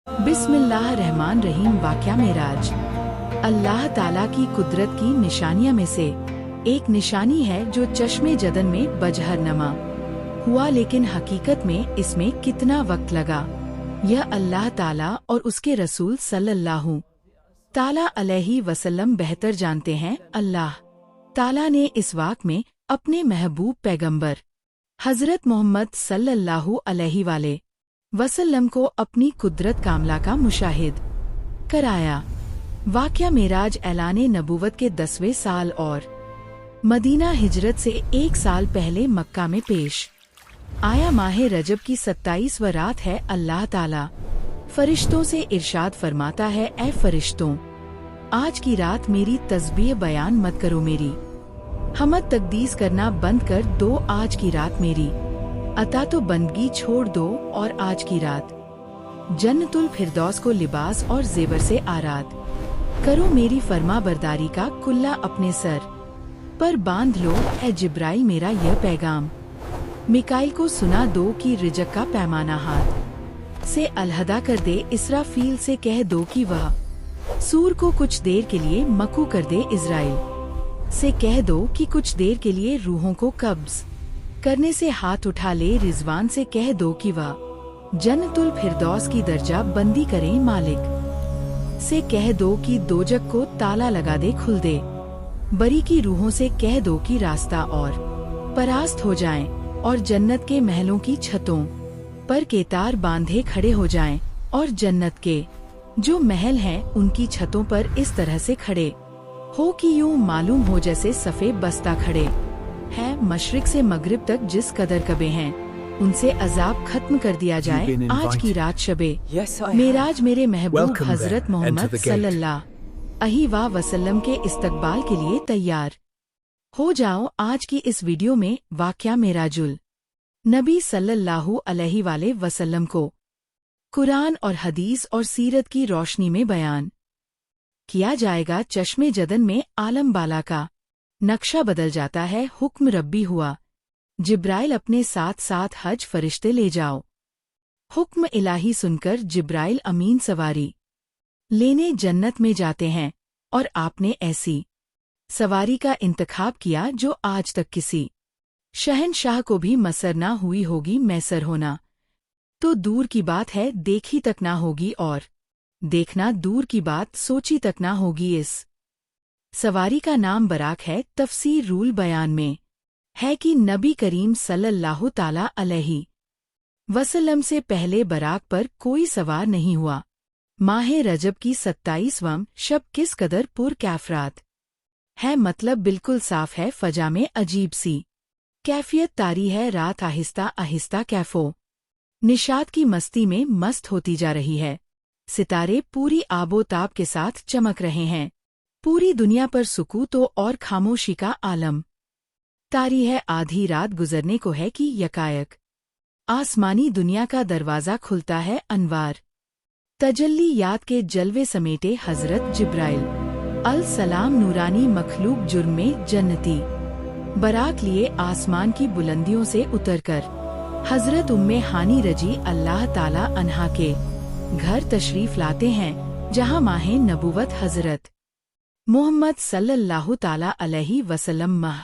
बिस्मिल्लाहिर्रहमानिर्रहीम। वाक़या मेराज अल्लाह ताला की कुदरत की निशानियों में से एक निशानी है जो चश्मे जदन में बजहर नमा हुआ, लेकिन हकीकत में इसमें कितना वक्त लगा यह अल्लाह ताला और उसके रसूल सल्लल्लाहु ताला अलैहि वसल्लम बेहतर जानते हैं। अल्लाह ताला ने इस वाक़ में अपने महबूब पैगंबर हज़रत मोहम्मद सल्लल्लाहु अलैहि वसल्लम को अपनी कुदरत कामला का मुशाहिद कराया। वाक़या मेराज ऐलाने नबूवत के 10वें साल और मदीना हिजरत से 1 साल पहले मक्का में पेश आया। माह रजब की 27वीं रात है। अल्लाह ताला फरिश्तों से इरशाद फरमाता है, ऐ फरिश्तों, आज की रात मेरी तस्बीह बयान मत करो, मेरी हमद तकदीस करना बंद कर दो। आज की रात मेरी अता तो बंदगी छोड़ दो और आज की रात जन्नतुल फिरदौस को लिबास और जेवर से आराद करो। मेरी फरमा बरदारी का कुल्ला अपने सर पर बांध लो। ऐ जिब्राइल, मेरा यह पैगाम मिकाइल को सुना दो कि रिजक का पैमाना हाथ से अलहदा कर दे। इसराफील से कह दो कि वह सूर को कुछ देर के लिए मकू कर दे। इज़राइल से कह दो कि कुछ देर के लिए रूहों को कब्ज करने से हाथ उठा ले। रिजवान से कह दो कि वह जन्नतुल फिरदौस की दर्जा बंदी करें। मालिक से कह दो कि दोजक को ताला लगा दे, खुल दे। बरी की रूहों से कह दो कि रास्ता और परास्त हो जाएं और जन्नत के महलों की छतों पर केतार बांधे खड़े हो जाएं और जन्नत के जो महल हैं उनकी छतों पर इस तरह से खड़े हो कि यूं मालूम हो जैसे सफ़ेद बस्ता खड़े है। मशरिक से मगरिब तक जिस कदर कबे हैं उनसे अजाब खत्म कर दिया जाए। आज की रात शबे मेराज मेरे महबूब हजरत मोहम्मद सल्लल्लाहु अलैहि वसल्लम के इस्तकबाल के लिए तैयार हो जाओ। आज की इस वीडियो में वाक़या मेराजुल नबी सल्लल्लाहु अलैहि वसल्लम को कुरान और हदीस और सीरत की रोशनी में बयान किया जाएगा। चश्मे जदन में आलम बाला का नक्शा बदल जाता है। हुक्म रब्बी हुआ, जिब्राइल अपने साथ साथ हज फरिश्ते ले जाओ। हुक्म इलाही सुनकर जिब्राइल अमीन सवारी लेने जन्नत में जाते हैं और आपने ऐसी सवारी का इंतखाब किया जो आज तक किसी शहनशाह को भी मसर ना हुई होगी। मैसर होना तो दूर की बात है, देखी तक ना होगी, और देखना दूर की बात सोची तक ना होगी। इस सवारी का नाम बराक है। तफसीर रूल बयान में है कि नबी करीम सल्लल्लाहु ताला अलैहि वसल्लम से पहले बराक पर कोई सवार नहीं हुआ। माह रजब की 27वां शब किस कदर पुर कैफरात है, मतलब बिल्कुल साफ है। फजा में अजीब सी कैफियत तारी है। रात आहिस्ता आहिस्ता कैफो निशात की मस्ती में मस्त होती जा रही है। सितारे पूरी आबोताब के साथ चमक रहे हैं। पूरी दुनिया पर सुकूत और खामोशी का आलम तारी है। आधी रात गुजरने को है कि यकायक आसमानी दुनिया का दरवाज़ा खुलता है। अनवार तजल्लियात के जलवे समेटे हज़रत जिब्राइल अल सलाम नूरानी मखलूक जुर्मे जन्नती बराक लिए आसमान की बुलंदियों से उतरकर हज़रत उम्मे हानी रजी अल्लाह ताला अन्हा के घर तशरीफ लाते हैं, जहां माह नबूवत हज़रत मोहम्मद सल्लल्लाहु ताला अलैहि वसल्लम माह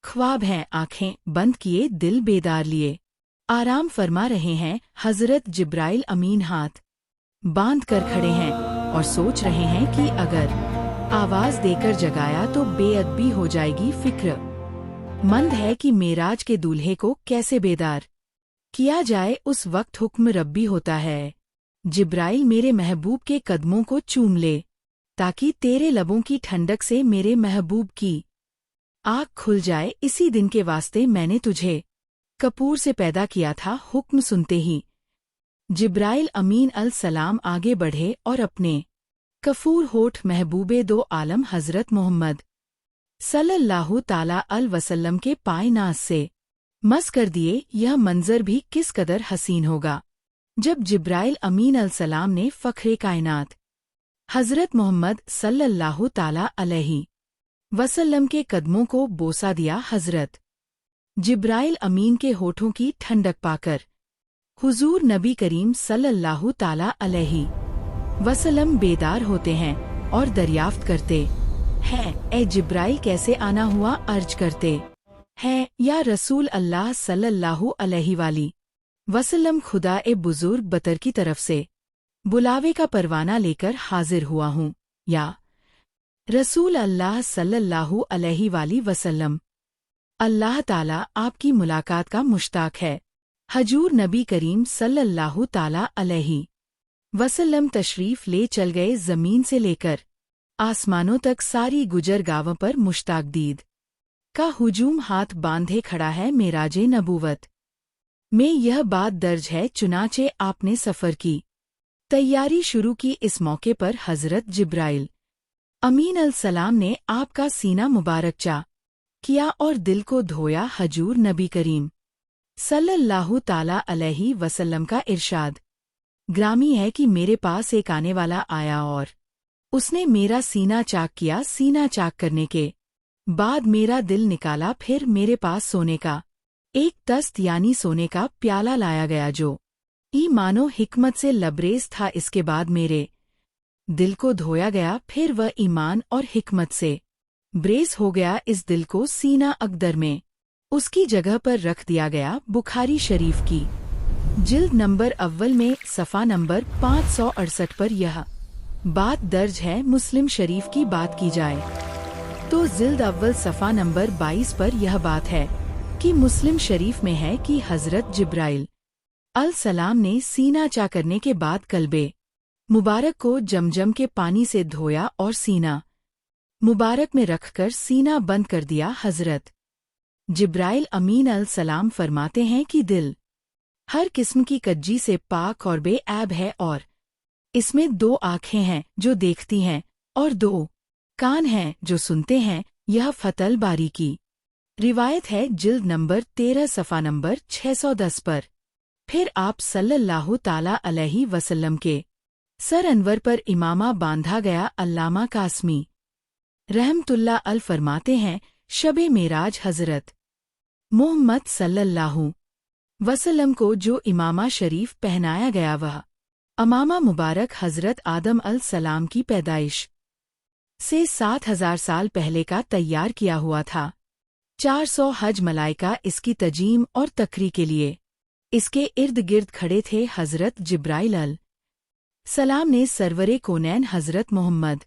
ख्वाब हैं। आंखें बंद किए, दिल बेदार लिए आराम फरमा रहे हैं। हज़रत जिब्राइल अमीन हाथ बांध कर खड़े हैं और सोच रहे हैं कि अगर आवाज देकर जगाया तो बेअदबी हो जाएगी। फिक्र मंद है कि मेराज के दूल्हे को कैसे बेदार किया जाए। उस वक्त हुक्म रब्बी होता है, जिब्राइल मेरे महबूब के कदमों को चूम ले ताकि तेरे लबों की ठंडक से मेरे महबूब की आँख खुल जाए। इसी दिन के वास्ते मैंने तुझे कपूर से पैदा किया था। हुक्म सुनते ही जिब्राइल अमीन अल सलाम आगे बढ़े और अपने कफूर होठ महबूबे दो आलम हज़रत मोहम्मद सल्लल्लाहु ताला अल वसल्लम के पाए नाज से मस कर दिए। यह मंजर भी किस कदर हसीन होगा जब जिब्राइल अमीन अल सलाम ने फ़ख्रे कायनात हज़रत मोहम्मद सल्लल्लाहु ताला अलैहि वसल्लम के कदमों को बोसा दिया। हज़रत जिब्राइल अमीन के होठों की ठंडक पाकर हुजूर नबी करीम सल्लल्लाहु ताला अलैहि वसल्लम बेदार होते हैं और दरियाफ्त करते हैं, ए जिब्राइल कैसे आना हुआ अर्ज करते हैं, या रसूल अल्लाह सल्लल्लाहु अलैहि वसल्लम खुदा ए बुजुर्ग बतर की तरफ से बुलावे का परवाना लेकर हाजिर हुआ हूँ, या रसूल अल्लाह सल्लल्लाहु अलैहि वसल्लम अल्लाह ताला आपकी मुलाकात का मुश्ताक है। हजूर नबी करीम सल्लल्लाहु ताला अलैहि वसल्लम तशरीफ ले चल गए जमीन से लेकर आसमानों तक सारी गुजर गांवों पर मुश्ताक दीद का हुजूम हाथ बांधे खड़ा है। मेराजे नबूवत में यह बात दर्ज है, चुनाचे आपने सफ़र की तैयारी शुरू की। इस मौके पर हज़रत जिब्राइल अमीन अलसलाम ने आपका सीना मुबारक चा किया और दिल को धोया। हजूर नबी करीम सल्लल्लाहु ताला अलैहि वसल्लम का इरशाद ग्रामी है कि मेरे पास एक आने वाला आया और उसने मेरा सीना चाक किया। सीना चाक करने के बाद मेरा दिल निकाला, फिर मेरे पास सोने का एक तस्त यानी सोने का प्याला लाया गया जो ईमानो हिकमत से लबरेज था। इसके बाद मेरे दिल को धोया गया, फिर वह ईमान और हिकमत से ब्रेस हो गया। इस दिल को सीना अकदर में उसकी जगह पर रख दिया गया। बुखारी शरीफ की जिल्द नंबर अव्वल में सफ़ा नंबर 568 पर यह बात दर्ज है। मुस्लिम शरीफ की बात की जाए तो जिल्द अव्वल सफ़ा नंबर 22 पर यह बात है कि मुस्लिम शरीफ में है कि हज़रत जिब्राइल अलसलाम ने सीना चा करने के बाद कल्बे मुबारक को जमजम के पानी से धोया और सीना मुबारक में रखकर सीना बंद कर दिया। हज़रत जिब्राइल अमीन अलसलाम फरमाते हैं कि दिल हर किस्म की कज्जी से पाक और बेऐब है और इसमें 2 आँखें हैं जो देखती हैं और 2 कान हैं जो सुनते हैं। यह फतल बारी की रिवायत है, जिल्द नंबर 13 सफ़ा नंबर 610 पर। फिर आप सल्लल्लाहु ताला अलैहि वसल्लम के सर अनवर पर इमामा बांधा गया। अल्लामा कासमी रहमतुल्लाह अल फरमाते हैं, शबे मेराज हज़रत मोहम्मद सल्लल्लाहु वसल्लम को जो इमामा शरीफ पहनाया गया वह अमामा मुबारक हज़रत आदम अलसलाम की पैदाइश से 7000 साल पहले का तैयार किया हुआ था। 400 हज मलाइका इसकी तजीम और तकरी के लिए इसके इर्द गिर्द खड़े थे। हज़रत जिब्राइल सलाम ने सरवरे कोनैन हज़रत मोहम्मद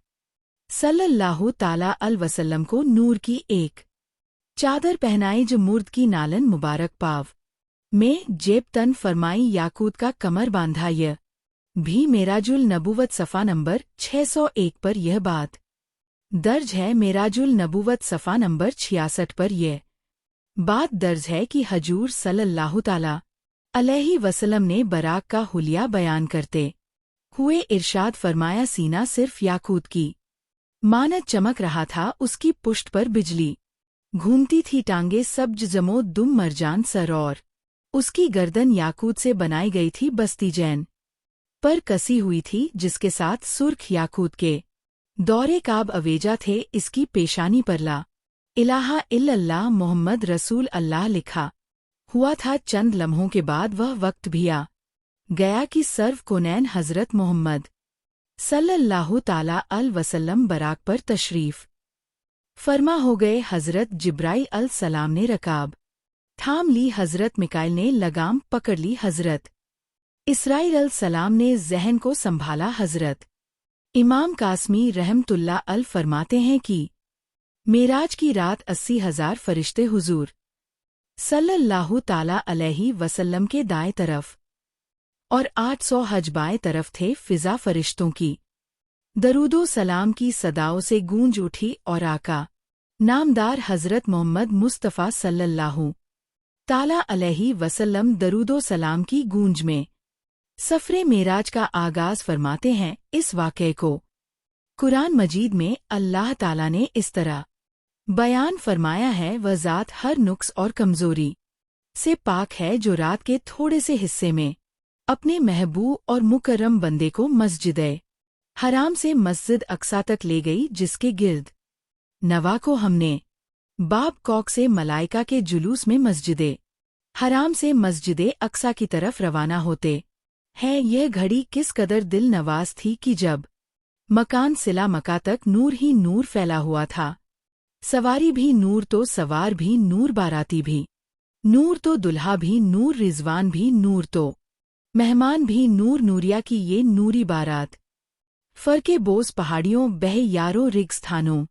सल्लल्लाहु ताला अल वसल्लम को नूर की एक चादर पहनाई जो मुर्द की नालन मुबारक पाव में जेब तन फरमाई। याकूत का कमर बांधा। यह भी मेराजुल नबूवत सफ़ा नंबर 601 पर यह बात दर्ज है। मेराजुल नबूवत सफ़ा नंबर 66 पर यह बात दर्ज है कि हजूर सल्लल्लाहु ताला अलैहि वसल्लम ने बराक का हुलिया बयान करते हुए इरशाद फरमाया, सीना सिर्फ याकूत की मानत चमक रहा था। उसकी पुष्ट पर बिजली घूमती थी। टांगे सब्ज जमो दुम मरजान सर और उसकी गर्दन याकूत से बनाई गई थी। बस्ती जैन पर कसी हुई थी जिसके साथ सुर्ख याकूत के दौरे काब अवेजा थे। इसकी पेशानी पर ला इलाहा इल्लल्लाह मोहम्मद रसूल अल्लाह लिखा हुआ था। चंद लम्हों के बाद वह वक्त भी आ गया कि सर्व कोनैन हज़रत मोहम्मद सल्लल्लाहु ताला अल वसल्लम बराक पर तशरीफ फरमा हो गए। हज़रत जिब्राइल अल सलाम ने रकाब थाम ली। हज़रत मिकाइल ने लगाम पकड़ ली। हज़रत इसराइल अल सलाम ने ज़हन को संभाला। हज़रत इमाम कासमी रहमतुल्लाह अल फरमाते हैं कि मेराज की रात 80,000 फरिश्ते हुजूर सल्लल्लाहु ताला अलैहि वसल्लम के दाएं तरफ और 800 हज बाएं तरफ थे। फिजा फरिश्तों की दरूदो सलाम की सदाओं से गूंज उठी और आका नामदार हज़रत मोहम्मद मुस्तफ़ा सल्लल्लाहु ताला अलैहि वसल्लम दरूदो सलाम की गूंज में सफ़रे मेराज का आगाज़ फरमाते हैं। इस वाक़े को कुरान मजीद में अल्लाह ताला ने इस तरह बयान फरमाया है, वह ज़ात हर नुक्स और कमज़ोरी से पाक है जो रात के थोड़े से हिस्से में अपने महबूब और मुकर्रम बंदे को मस्जिद हराम से मस्जिद अक्सा तक ले गई, जिसके गिर्द नवा को हमने बाब कौक से मलाइका के जुलूस में मस्जिद हराम से मस्जिदे अक्सा की तरफ रवाना होते हैं। यह घड़ी किस कदर दिल नवाज थी कि जब मकान सिला मका तक नूर ही नूर फैला हुआ था। सवारी भी नूर तो सवार भी नूर, बाराती भी नूर तो दुल्हा भी नूर, रिजवान भी नूर तो मेहमान भी नूर, नूरिया की ये नूरी बारात। फरके बोस पहाड़ियों बह यारों रिगस्थानों,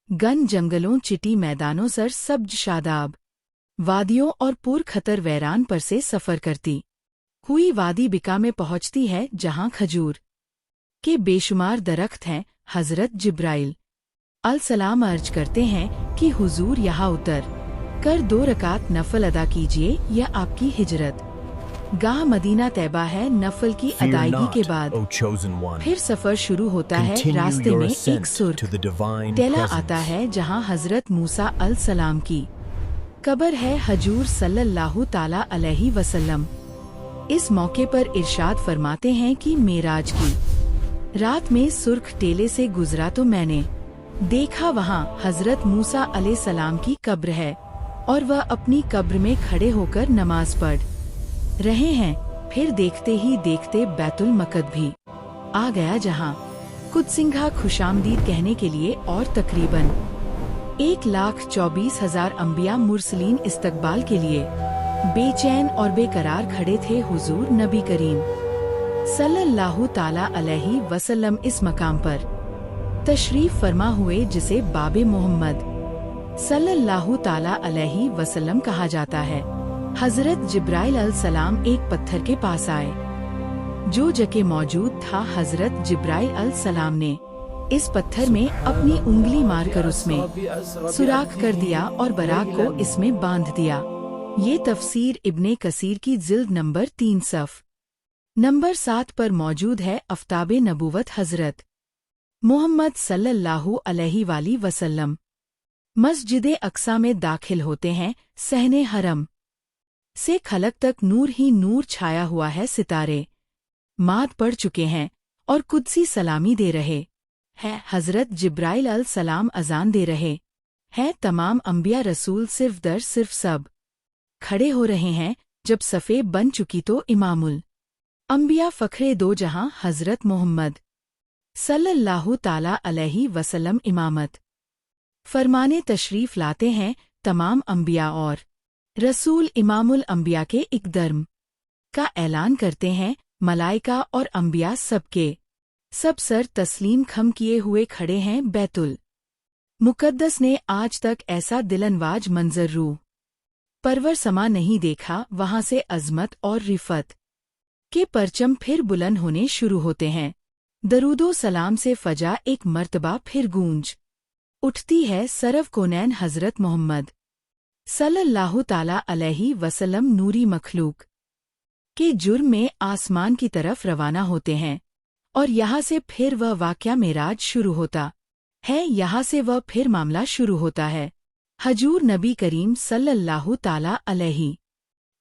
गन जंगलों चिटी मैदानों सर सब्ज शादाब वादियों और पुर खतर वैरान पर से सफ़र करती हुई वादी बिका में पहुंचती है, जहां खजूर के बेशुमार दरख्त हैं। हज़रत जिब्राइल अलसलाम अर्ज करते हैं कि हुजूर यहाँ उतर कर 2 रकात नफल अदा कीजिए, यह आपकी हिजरत गाह मदीना तैबा है। नफल की अदायगी के बाद फिर सफर शुरू होता है। रास्ते में एक सुर्ख टेला आता है, जहां हजरत मूसा अलसलाम की कब्र है। हजूर सल्लल्लाहु ताला अलैहि वसल्लम इस मौके पर इरशाद फरमाते हैं कि मेराज की रात में सुर्ख टेले से गुजरा तो मैंने देखा वहां हजरत मूसा अलैहिस्सलाम की कब्र है और वह अपनी कब्र में खड़े होकर नमाज पढ़ रहे हैं। फिर देखते ही देखते बैतुल मक़द भी आ गया, जहां कुदसिंघा खुशामदीद कहने के लिए और तकरीबन 1,24,000 अंबिया मुरसलीन इस्तकबाल के लिए बेचैन और बेकरार खड़े थे। हुजूर नबी करीम सल्लल्लाहु ताला अलैहि वसल्लम इस मकाम पर तशरीफ फरमा हुए, जिसे बाबे मोहम्मद सल्लल्लाहु ताला अलैहि वसल्लम कहा जाता है। हजरत जिब्राइल अलसलाम एक पत्थर के पास आए जो जके मौजूद था। हजरत जिब्राइल अलसलाम ने इस पत्थर में अपनी उंगली मारकर उसमें सुराख कर दिया और बराक को इसमें बांध दिया। ये तफसीर इब्ने कसीर की जिल्द नंबर 3 सफ़ नंबर 7 पर मौजूद है। अफ्ताबे नबूवत हजरत मोहम्मद सल्लल्लाहु अलैहि वसल्लम मस्जिदे अक्सा में दाखिल होते हैं। सहने हरम से खलक तक नूर ही नूर छाया हुआ है। सितारे माद पड़ चुके हैं और कुदसी सलामी दे रहे हैं। हजरत जिब्राइल अलसलाम अजान दे रहे हैं। तमाम अंबिया रसूल सिर्फ दर सिर्फ सब खड़े हो रहे हैं। जब सफ़े बन चुकी तो इमामुल अंबिया फ़ख्रे दो जहां हजरत मोहम्मद सल्लल्लाहु ताला अलैहि वसल्लम इमामत फरमाने तशरीफ लाते हैं। तमाम अंबिया और रसूल इमामुल अंबिया के इकदर्म का ऐलान करते हैं। मलाइका और अंबिया सबके सब सर तस्लीम खम किए हुए खड़े हैं। बैतुल मुकद्दस ने आज तक ऐसा दिलनवाज मंजर रूह परवर समा नहीं देखा। वहां से अजमत और रिफत के परचम फिर बुलंद होने शुरू होते हैं। दरूदो सलाम से फजा एक मर्तबा फिर गूंज उठती है। सरव कोनैन हजरत मोहम्मद सल्लल्लाहु ताला अलैहि वसल्लम नूरी मखलूक के जुर्म में आसमान की तरफ रवाना होते हैं और यहाँ से फिर वह वाक़या मेराज शुरू होता है। यहाँ से वह फिर मामला शुरू होता है। हजूर नबी करीम सल्लल्लाहु ताला अलैहि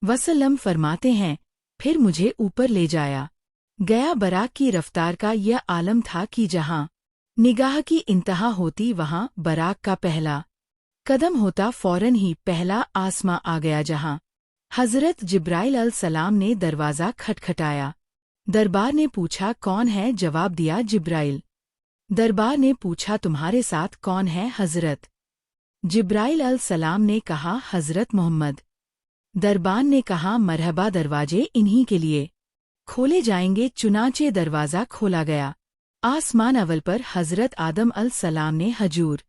वसल्लम फरमाते हैं, फिर मुझे ऊपर ले जाया गया। बराक की रफ्तार का यह आलम था कि जहाँ निगाह की इंतहा होती वहाँ बराक का पहला कदम होता। फौरन ही पहला आसमां आ गया, जहाँ हजरत जिब्राइल अलसलाम ने दरवाज़ा खटखटाया। दरबार ने पूछा कौन है? जवाब दिया जिब्राइल। दरबार ने पूछा तुम्हारे साथ कौन है? हजरत जिब्राइल अलसलाम ने कहा हजरत मोहम्मद। दरबार ने कहा मरहबा, दरवाजे इन्हीं के लिए खोले जाएंगे। चुनाचे दरवाज़ा खोला गया। आसमान अव्वल पर हजरत आदम अलसलाम ने हजूर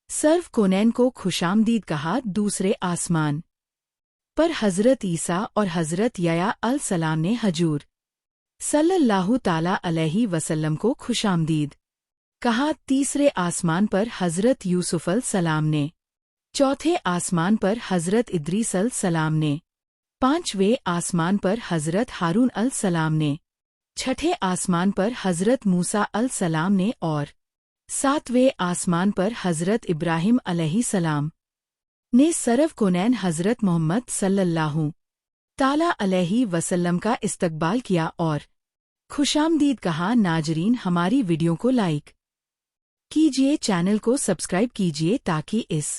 सर्व कोनैन को खुशामदीद कहा। दूसरे आसमान पर हजरत ईसा और हजरत यया अलसलाम ने हजूर सल्लल्लाहु ताला अलैहि वसल्लम को खुशामदीद कहा। तीसरे आसमान पर हजरत यूसुफ अलसलाम ने, चौथे आसमान पर हजरत इद्रीस अलसलाम ने, पांचवें आसमान पर हजरत हारून अलसलाम ने, छठे आसमान पर हजरत मूसा अलसलाम ने और सातवें आसमान पर हजरत इब्राहिम अलैहिस्सलाम ने सरव कोनैन हजरत मोहम्मद सल्लल्लाहु ताला अलैहि वसल्लम का इस्तकबाल किया और खुशामदीद कहा। नाजरीन, हमारी वीडियो को लाइक कीजिए, चैनल को सब्सक्राइब कीजिए ताकि इस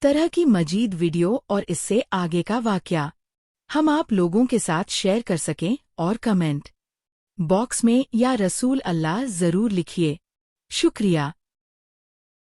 طرح کی مزید ویڈیو اور اس سے آگے کا واقعہ ہم آپ لوگوں کے ساتھ شیئر کر سکیں اور کمنٹ باکس میں یا رسول اللہ ضرور لکھیے۔ شکریہ۔